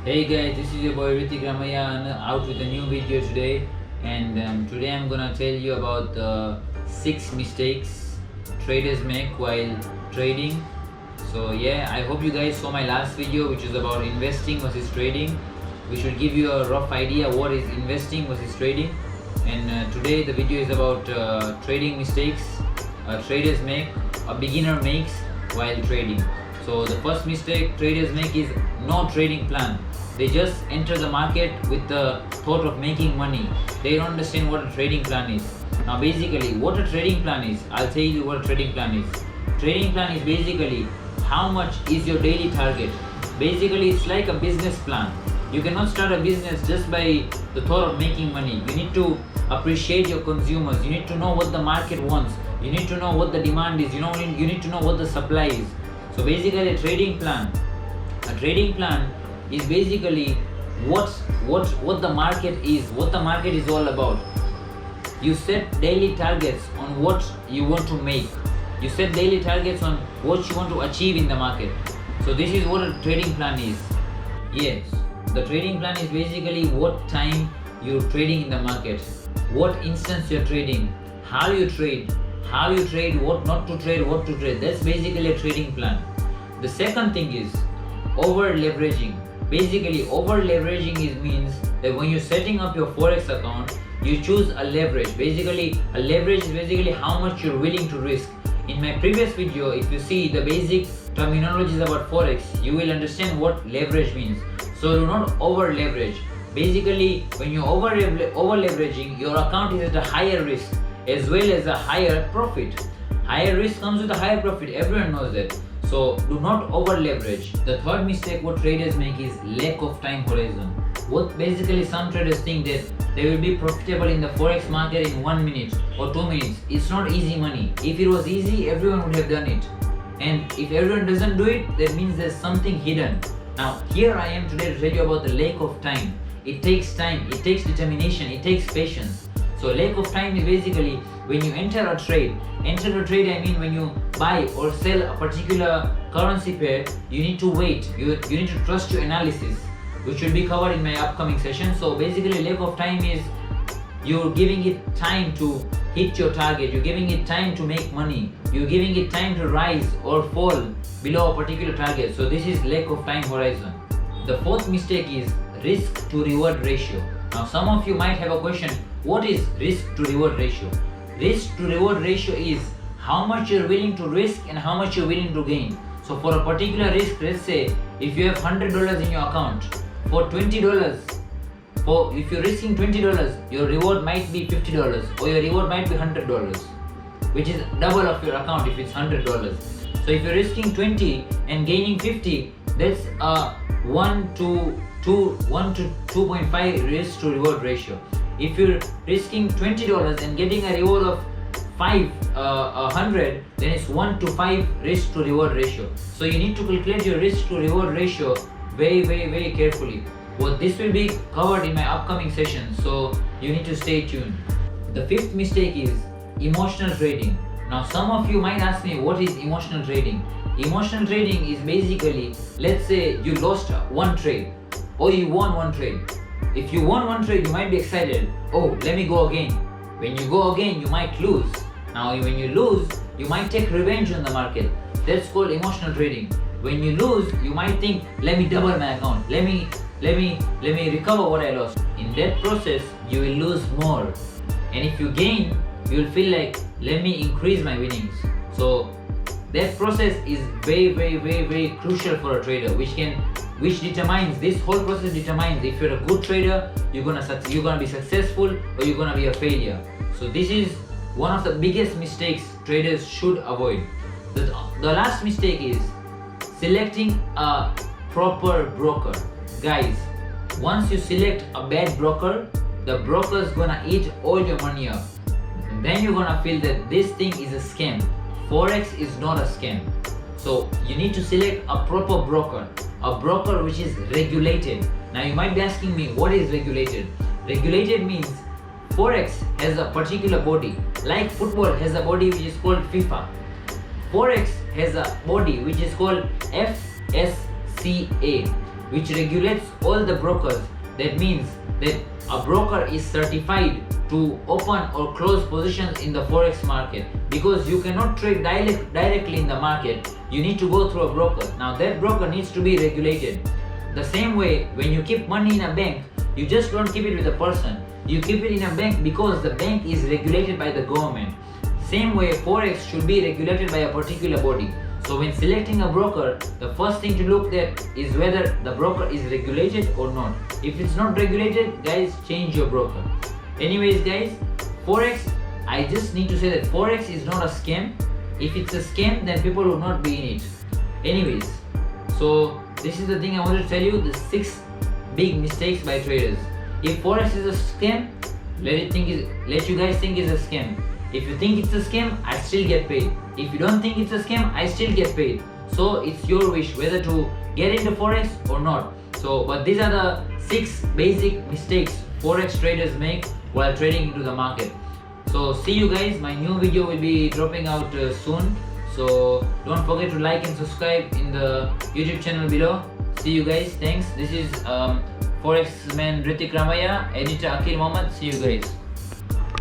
Hey guys, this is your boy Ritik Ramaiya and out with a new video today. And today I'm gonna tell you about the 6 mistakes traders make while trading. So yeah, I hope you guys saw my last video, which is about investing versus trading. We should give you a rough idea what is investing versus trading. And today the video is about trading mistakes traders make, a beginner makes while trading. So the first mistake traders make is no trading plan. They just enter the market with the thought of making money. They don't understand what a trading plan is. Now basically what a trading plan is, I'll tell you what a trading plan is. Trading plan is basically how much is your daily target. Basically it's like a business plan. You cannot start a business just by the thought of making money. You need to appreciate your consumers. You need to know what the market wants. You need to know what the demand is. You need to know what the supply is. So basically a trading plan is basically what the market is all about. You set daily targets on what you want to make. You set daily targets on what you want to achieve in the market. So this is what a trading plan is. Yes, the trading plan is basically what time you're trading in the market, what instance you're trading, how you trade, what not to trade, what to trade. That's basically a trading plan. The second thing is over leveraging. Basically over leveraging means that when you're setting up your forex account, you choose a leverage. Basically a leverage is basically how much you're willing to risk. In my previous video, if you see the basic terminologies about forex, you will understand what leverage means. So do not over leverage. Basically when you're over leveraging, your account is at a higher risk as well as a higher profit. Higher risk comes with a higher profit, everyone knows that. So do not over leverage. The third mistake what traders make is lack of time horizon. What basically some traders think that they will be profitable in the forex market in 1 minute or 2 minutes. It's not easy money. If it was easy, everyone would have done it. And if everyone doesn't do it, that means there's something hidden. Now here I am today to tell you about the lack of time. It takes time, it takes determination, it takes patience. So lack of time is basically when you enter a trade I mean when you buy or sell a particular currency pair, you need to wait. You need to trust your analysis, which will be covered in my upcoming session. So basically lack of time is you're giving it time to hit your target, you're giving it time to make money, you're giving it time to rise or fall below a particular target. So this is lack of time horizon. The fourth mistake is risk to reward ratio. Now some of you might have a question, what is risk to reward ratio? Risk to reward ratio is how much you're willing to risk and how much you're willing to gain. So for a particular risk, let's say if you have $100 in your account, for $20, if you're risking $20, your reward might be $50 or your reward might be $100, which is double of your account if it's $100. So if you're risking 20 and gaining 50, that's a 1 to 2.5 risk to reward ratio. If you're risking $20 and getting a reward of 100, then it's 1 to 5 risk to reward ratio. So you need to calculate your risk to reward ratio very carefully. Well, this will be covered in my upcoming session, so you need to stay tuned. The fifth mistake is emotional trading. Now some of you might ask me, what is emotional trading? Emotional trading is basically, let's say you lost one trade or you won one trade. If you won one trade, you might be excited. Oh, let me go again. When you go again, you might lose. Now when you lose, you might take revenge on the market. That's called emotional trading. When you lose, you might think, let me double my account. Let me recover what I lost. In that process, you will lose more. And if you gain, you will feel like, let me increase my winnings. So that process is very crucial for a trader, this whole process determines if you're a good trader, you're gonna be successful or you're gonna be a failure. So this is one of the biggest mistakes traders should avoid. The last mistake is selecting a proper broker. Guys, once you select a bad broker, the broker is gonna eat all your money up. And then you're gonna feel that this thing is a scam. Forex is not a scam. So you need to select a proper broker. A broker which is regulated. Now you might be asking me, what is regulated? Regulated means Forex has a particular body. Like football has a body which is called FIFA. Forex has a body which is called FSCA. which regulates all the brokers. That means that a broker is certified to open or close positions in the forex market, because you cannot trade directly in the market. You need to go through a broker. Now that broker needs to be regulated. The same way, when you keep money in a bank, you just don't keep it with a person. You keep it in a bank because the bank is regulated by the government. Same way, forex should be regulated by a particular body. So when selecting a broker, the first thing to look at is whether the broker is regulated or not. If it's not regulated, guys, change your broker. Anyways guys, forex, I just need to say that forex is not a scam. If it's a scam, then people would not be in it. Anyways, so this is the thing I wanted to tell you, the 6 big mistakes by traders. If forex is a scam, let you guys think it's a scam. If you think it's a scam, I still get paid. If you don't think it's a scam, I still get paid. So it's your wish whether to get into forex or not. So, but these are the 6 basic mistakes forex traders make while trading into the market. So see you guys. My new video will be dropping out soon. So don't forget to like and subscribe in the YouTube channel below. See you guys. Thanks. This is Forex man Ritik, Ramaiya, editor Aqeel, Mohammed. See you guys.